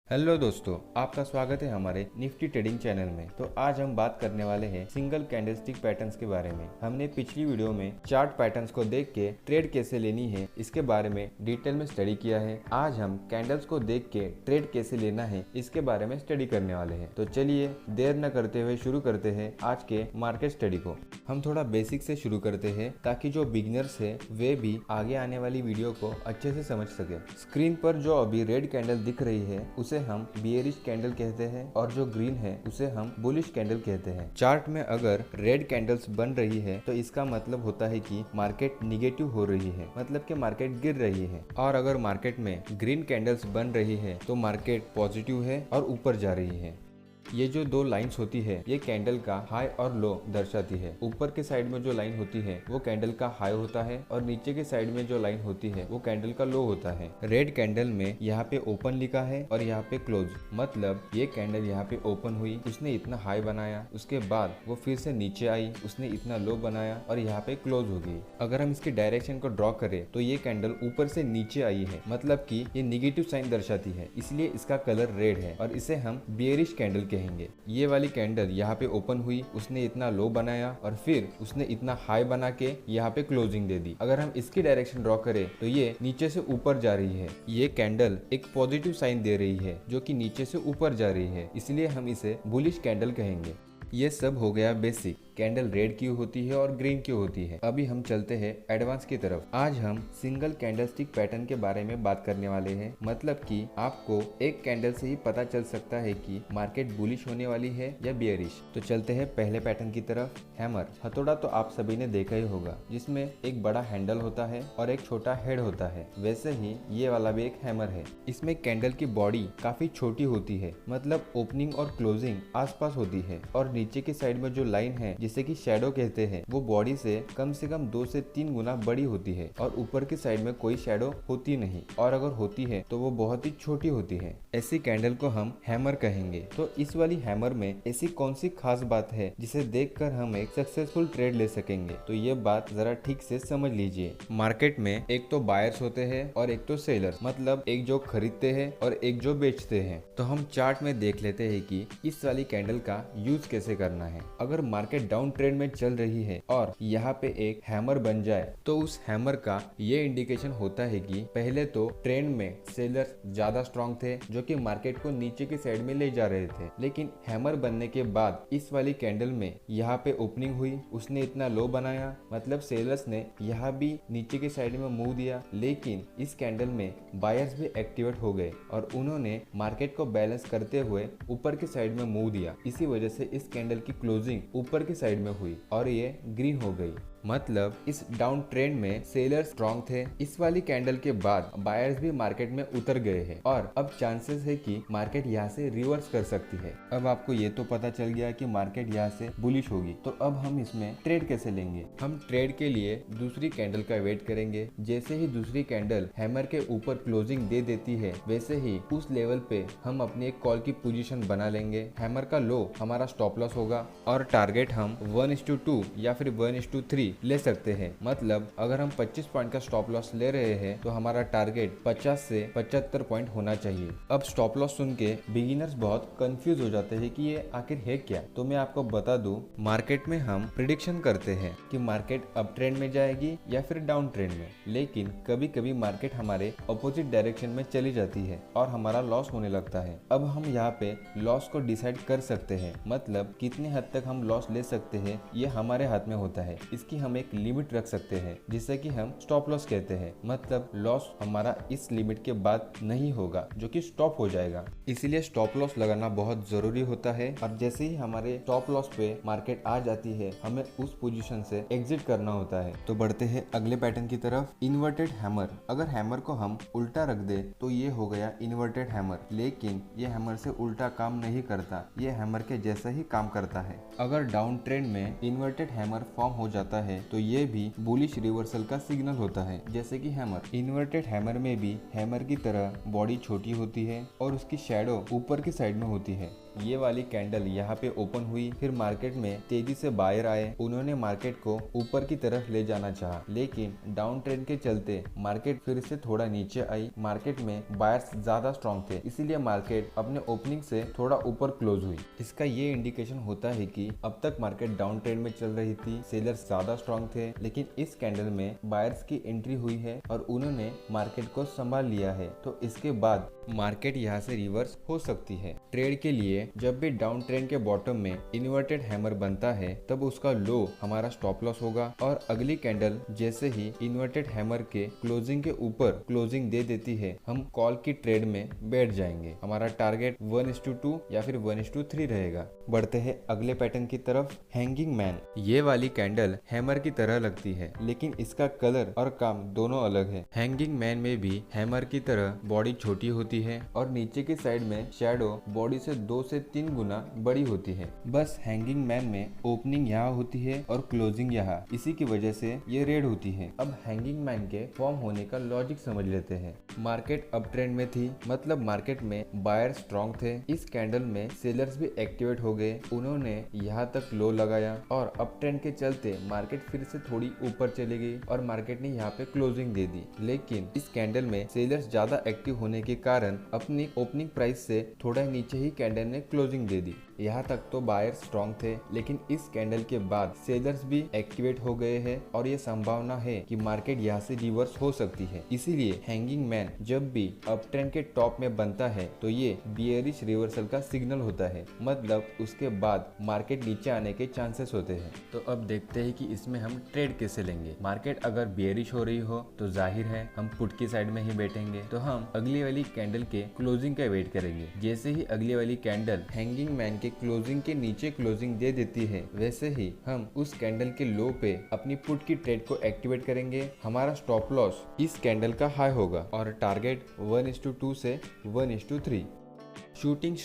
Hello दोस्तों, आपका स्वागत है हमारे निफ्टी ट्रेडिंग चैनल में। तो आज हम बात करने वाले हैं सिंगल कैंडलस्टिक पैटर्न्स के बारे में। हमने पिछली वीडियो में चार्ट पैटर्न्स को देख के ट्रेड कैसे लेनी है इसके बारे में डिटेल में स्टडी किया है। आज हम कैंडल्स को देख के ट्रेड कैसे लेना है इसके बारे में स्टडी करने वाले हैं। तो चलिए देर न करते हुए शुरू करते हैं आज के मार्केट स्टडी को। हम थोड़ा बेसिक से शुरू करते हैं ताकि जो बिगिनर्स है वे भी आगे आने वाली वीडियो को अच्छे से समझ सके। स्क्रीन पर जो अभी रेड कैंडल दिख रही है उसे हम बियरिश कैंडल कहते हैं और जो ग्रीन है उसे हम बुलिश कैंडल कहते हैं। चार्ट में अगर रेड कैंडल्स बन रही है तो इसका मतलब होता है कि मार्केट निगेटिव हो रही है, मतलब कि मार्केट गिर रही है। और अगर मार्केट में ग्रीन कैंडल्स बन रही है तो मार्केट पॉजिटिव है और ऊपर जा रही है। ये जो दो लाइंस होती है ये कैंडल का हाई और लो दर्शाती है। ऊपर के साइड में जो लाइन होती है वो कैंडल का हाई होता है और नीचे के साइड में जो लाइन होती है वो कैंडल का लो होता है। रेड कैंडल में यहाँ पे ओपन लिखा है और यहाँ पे क्लोज, मतलब ये कैंडल यहाँ पे ओपन हुई, उसने इतना हाई बनाया, उसके बाद वो फिर से नीचे आई, उसने इतना लो बनाया और यहाँ पे क्लोज हो गई। अगर हम इसकी डायरेक्शन को ड्रॉ करें तो ये कैंडल ऊपर से नीचे आई है, मतलब कि ये निगेटिव साइन दर्शाती है, इसलिए इसका कलर रेड है और इसे हम बियरिश कैंडल कहेंगे। ये वाली कैंडल यहाँ पे ओपन हुई, उसने इतना लो बनाया और फिर उसने इतना हाई बना के यहाँ पे क्लोजिंग दे दी। अगर हम इसकी डायरेक्शन ड्रॉ करें तो ये नीचे से ऊपर जा रही है। ये कैंडल एक पॉजिटिव साइन दे रही है जो कि नीचे से ऊपर जा रही है, इसलिए हम इसे बुलिश कैंडल कहेंगे। ये सब हो गया बेसिक, कैंडल रेड क्यों होती है और ग्रीन क्यों होती है। अभी हम चलते हैं एडवांस की तरफ। आज हम सिंगल कैंडलस्टिक पैटर्न के बारे में बात करने वाले हैं, मतलब कि आपको एक कैंडल से ही पता चल सकता है कि मार्केट बुलिश होने वाली है या बियरिश। तो चलते हैं पहले पैटर्न की तरफ। हैमर हथौड़ा तो आप सभी ने देखा ही होगा, जिसमें एक बड़ा हैंडल होता है और एक छोटा हेड होता है। वैसे ही ये वाला भी एक हैमर है। इसमें कैंडल की बॉडी काफी छोटी होती है, मतलब ओपनिंग और क्लोजिंग आसपास होती है और नीचे की साइड में जो लाइन है जिसे कि शैडो कहते हैं वो बॉडी से कम 2 से 3 गुना बड़ी होती है और ऊपर की साइड में कोई शैडो होती नहीं, और अगर होती है तो वो बहुत ही छोटी होती है। ऐसी कैंडल को हम हैमर कहेंगे। तो इस वाली हैमर में ऐसी कौन सी खास बात है जिसे देखकर हम एक सक्सेसफुल ट्रेड ले सकेंगे, तो ये बात जरा ठीक से समझ लीजिए। मार्केट में एक तो बायर्स होते हैं और एक तो सेलर्स, मतलब एक जो खरीदते हैं और एक जो बेचते हैं। तो हम चार्ट में देख लेते हैं कि इस वाली कैंडल का यूज कैसे करना है। अगर मार्केट डाउन ट्रेंड में चल रही है और यहाँ पे एक हैमर बन जाए तो उस हैमर का ये इंडिकेशन होता है कि पहले तो ट्रेंड में सेलर्स ज्यादा स्ट्रॉन्ग थे जो कि मार्केट को नीचे की साइड में ले जा रहे थे, लेकिन हैमर बनने के बाद इस वाली कैंडल में यहाँ पे ओपनिंग हुई, उसने इतना लो बनाया, मतलब सेलर्स ने यहाँ भी नीचे की साइड में मूव दिया, लेकिन इस कैंडल में बायर्स भी एक्टिवेट हो गए और उन्होंने मार्केट को बैलेंस करते हुए ऊपर की साइड में मूव दिया। इसी वजह से इस कैंडल की क्लोजिंग ऊपर की साइड में हुई और ये ग्रीन हो गई, मतलब इस डाउन ट्रेंड में सेलर स्ट्रॉन्ग थे। इस वाली कैंडल के बाद बायर्स भी मार्केट में उतर गए हैं और अब चांसेस है कि मार्केट यहाँ से रिवर्स कर सकती है। अब आपको ये तो पता चल गया कि मार्केट यहाँ से बुलिश होगी, तो अब हम इसमें ट्रेड कैसे लेंगे। हम ट्रेड के लिए दूसरी कैंडल का वेट करेंगे। जैसे ही दूसरी कैंडल हैमर के ऊपर क्लोजिंग दे देती है, वैसे ही उस लेवल पे हम अपनी एक कॉल की पोजीशन बना लेंगे। हैमर का लो हमारा स्टॉप लॉस होगा और टारगेट हम 1:2 या फिर 1:3 ले सकते हैं। मतलब अगर हम 25 पॉइंट का स्टॉप लॉस ले रहे हैं तो हमारा टारगेट 50 से 75 पॉइंट होना चाहिए। अब स्टॉप लॉस सुन के बिगिनर्स बहुत कंफ्यूज हो जाते हैं कि ये आखिर है क्या। तो मैं आपको बता दूं, मार्केट में हम प्रिडिक्शन करते हैं कि मार्केट अप ट्रेंड में जाएगी या फिर डाउन ट्रेंड में, लेकिन कभी कभी मार्केट हमारे अपोजिट डायरेक्शन में चली जाती है और हमारा लॉस होने लगता है। अब हम यहाँ पे लॉस को डिसाइड कर सकते हैं, मतलब कितने हद तक हम लॉस ले सकते हैं ये हमारे हाथ में होता है। इसकी हम एक लिमिट रख सकते हैं जिसे कि हम स्टॉप लॉस कहते हैं, मतलब लॉस हमारा इस लिमिट के बाद नहीं होगा जो कि स्टॉप हो जाएगा। इसीलिए स्टॉप लॉस लगाना बहुत जरूरी होता है और जैसे ही हमारे स्टॉप लॉस पे मार्केट आ जाती है हमें उस पोजीशन से एग्जिट करना होता है। तो बढ़ते हैं अगले पैटर्न की तरफ, इन्वर्टेड हैमर। अगर हैमर को हम उल्टा रख दे तो ये हो गया इन्वर्टेड हैमर, लेकिन ये हैमर से उल्टा काम नहीं करता, ये हैमर के जैसा ही काम करता है। अगर डाउन ट्रेंड में इन्वर्टेड हैमर फॉर्म हो जाता है तो ये भी बुलिश रिवर्सल का सिग्नल होता है, जैसे कि हैमर। इन्वर्टेड हैमर में भी हैमर की तरह बॉडी छोटी होती है और उसकी शैडो ऊपर की साइड में होती है, ये वाली कैंडल यहाँ पे ओपन हुई, फिर मार्केट में तेजी से बायर आए, उन्होंने मार्केट को ऊपर की तरफ ले जाना चाहा, लेकिन डाउन ट्रेंड के चलते मार्केट फिर से थोड़ा नीचे आई। मार्केट में बायर्स ज्यादा स्ट्रॉन्ग थे, इसीलिए मार्केट अपने ओपनिंग से थोड़ा ऊपर क्लोज हुई। इसका ये इंडिकेशन होता है कि अब तक मार्केट डाउन ट्रेंड में चल रही थी, सेलर्स ज्यादा स्ट्रॉन्ग थे, लेकिन इस कैंडल में बायर्स की एंट्री हुई है और उन्होंने मार्केट को संभाल लिया है। तो इसके बाद मार्केट यहाँ से रिवर्स हो सकती है। ट्रेड के लिए जब भी डाउन ट्रेंड के बॉटम में इन्वर्टेड हैमर बनता है तब उसका लो हमारा स्टॉप लॉस होगा, और अगली कैंडल जैसे ही इन्वर्टेड हैमर के क्लोजिंग के ऊपर क्लोजिंग दे देती है, हम कॉल की ट्रेड में बैठ जाएंगे। हमारा टारगेट 1:2 या फिर 1:3 रहेगा। बढ़ते हैं अगले पैटर्न की तरफ, हैंगिंग मैन। ये वाली कैंडल हैमर की तरह लगती है, लेकिन इसका कलर और काम दोनों अलग है। हैंगिंग मैन में भी हैमर की तरह बॉडी छोटी होती है और नीचे की साइड में शैडो बॉडी से 2 से 3 गुना बड़ी होती है। बस हैंगिंग मैन में ओपनिंग यहाँ होती है और क्लोजिंग यहाँ, इसी की वजह से ये रेड होती है। अब हैंगिंग मैन के फॉर्म होने का लॉजिक समझ लेते हैं। मार्केट अप ट्रेंड में थी, मतलब मार्केट में बायर स्ट्रॉन्ग थे। इस कैंडल में सेलर्स भी एक्टिवेट हो गए, उन्होंने यहाँ तक लो लगाया और अप ट्रेंड के चलते मार्केट फिर से थोड़ी ऊपर चली गई और मार्केट ने यहाँ पे क्लोजिंग दे दी। लेकिन इस कैंडल में सेलर्स ज्यादा एक्टिव होने के कारण अपनी ओपनिंग प्राइस से थोड़ा नीचे ही कैंडल ने क्लोजिंग दे दी। यहाँ तक तो बायर स्ट्रॉन्ग थे, लेकिन इस कैंडल के बाद सेलर्स भी एक्टिवेट हो गए हैं और ये संभावना है कि मार्केट यहाँ से रिवर्स हो सकती है। इसीलिए हैंगिंग मैन जब भी अप ट्रेंड के टॉप में बनता है तो ये बियरिश रिवर्सल का सिग्नल होता है, मतलब उसके बाद मार्केट नीचे आने के चांसेस होते हैं। तो अब देखते हैं कि इसमें हम ट्रेड कैसे लेंगे। मार्केट अगर बियरिश हो रही हो तो जाहिर है हम पुट की साइड में ही बैठेंगे, तो हम अगली वाली कैंडल के क्लोजिंग का वेट करेंगे। जैसे ही अगली वाली कैंडल हैंगिंग मैन के क्लोजिंग के नीचे क्लोजिंग दे देती है, वैसे ही हम उस कैंडल के लो पे अपनी पुट की ट्रेड को एक्टिवेट करेंगे। हमारा स्टॉप लॉस इस कैंडल का हाई होगा और टारगेट 1:2 से 1:3। शूटिंग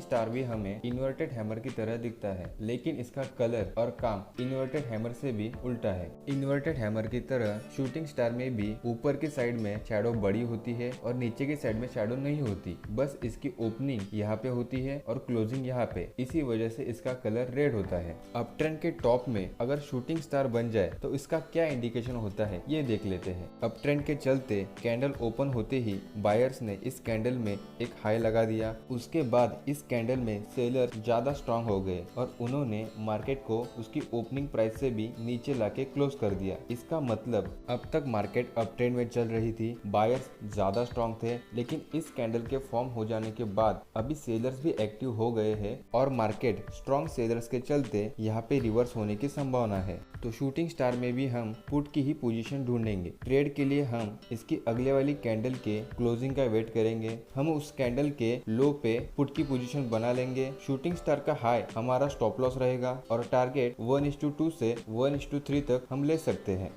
स्टार भी हमें इन्वर्टेड हैमर की तरह दिखता है, लेकिन इसका कलर और काम इन्वर्टेड हैमर से भी उल्टा है। इन्वर्टेड हैमर की तरह शूटिंग स्टार में भी ऊपर की साइड में शैडो बड़ी होती है और नीचे की साइड में शैडो नहीं होती, बस इसकी ओपनिंग यहाँ पे होती है और क्लोजिंग यहाँ पे। इसी वजह से इसका कलर रेड होता है। अप ट्रेंड के टॉप में अगर शूटिंग स्टार बन जाए तो इसका क्या इंडिकेशन होता है ये देख लेते हैं। अप ट्रेंड के चलते कैंडल ओपन होते ही बायर्स ने इस कैंडल में एक हाई लगा दिया, उसके बाद इस कैंडल में सेलर ज्यादा स्ट्रांग हो गए और उन्होंने मार्केट को उसकी ओपनिंग प्राइस से भी नीचे लाके क्लोज कर दिया। इसका मतलब अब तक मार्केट अप ट्रेंड में चल रही थी, बायर्स ज्यादा स्ट्रांग थे, लेकिन इस कैंडल के फॉर्म हो जाने के बाद अभी सेलर्स भी एक्टिव हो गए हैं और मार्केट स्ट्रांग सेलर्स के चलते यहाँ पे रिवर्स होने की संभावना है। तो शूटिंग स्टार में भी हम पुट की ही पोजीशन ढूंढेंगे। ट्रेड के लिए हम इसकी अगले वाली कैंडल के क्लोजिंग का वेट करेंगे। हम उस कैंडल के लो पे पुट की पोजीशन बना लेंगे। शूटिंग स्टार का हाई हमारा स्टॉप लॉस रहेगा और टारगेट 1:2 से 1:3 तक हम ले सकते हैं।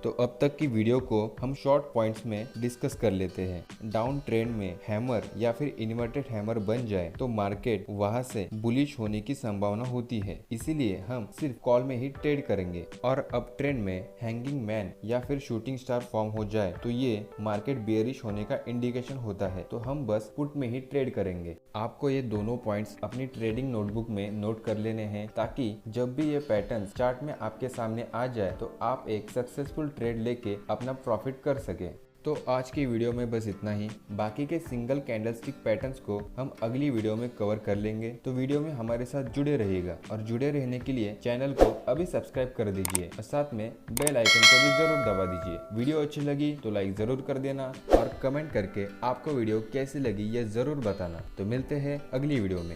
तो अब तक की वीडियो को हम शॉर्ट पॉइंट्स में डिस्कस कर लेते हैं। डाउन ट्रेंड में हैमर या फिर इन्वर्टेड हैमर बन जाए तो मार्केट वहां से बुलिश होने की संभावना होती है, इसीलिए हम सिर्फ कॉल में ही ट्रेड करेंगे। और अब ट्रेंड में हैंगिंग मैन या फिर शूटिंग स्टार फॉर्म हो जाए तो ये मार्केट बेयरिश होने का इंडिकेशन होता है, तो हम बस पुट में ही ट्रेड करेंगे। आपको ये दोनों पॉइंट्स अपनी ट्रेडिंग नोटबुक में नोट कर लेने हैं, ताकि जब भी ये पैटर्न चार्ट में आपके सामने आ जाए तो आप एक सक्सेसफुल ट्रेड लेके अपना प्रॉफिट कर सके। तो आज की वीडियो में बस इतना ही। बाकी के सिंगल कैंडलस्टिक पैटर्न्स को हम अगली वीडियो में कवर कर लेंगे, तो वीडियो में हमारे साथ जुड़े रहिएगा। और जुड़े रहने के लिए चैनल को अभी सब्सक्राइब कर दीजिए और साथ में बेल आइकन को भी जरूर दबा दीजिए। वीडियो अच्छी लगी तो लाइक जरूर कर देना और कमेंट करके आपको वीडियो कैसी लगी ये जरूर बताना। तो मिलते हैं अगली वीडियो में।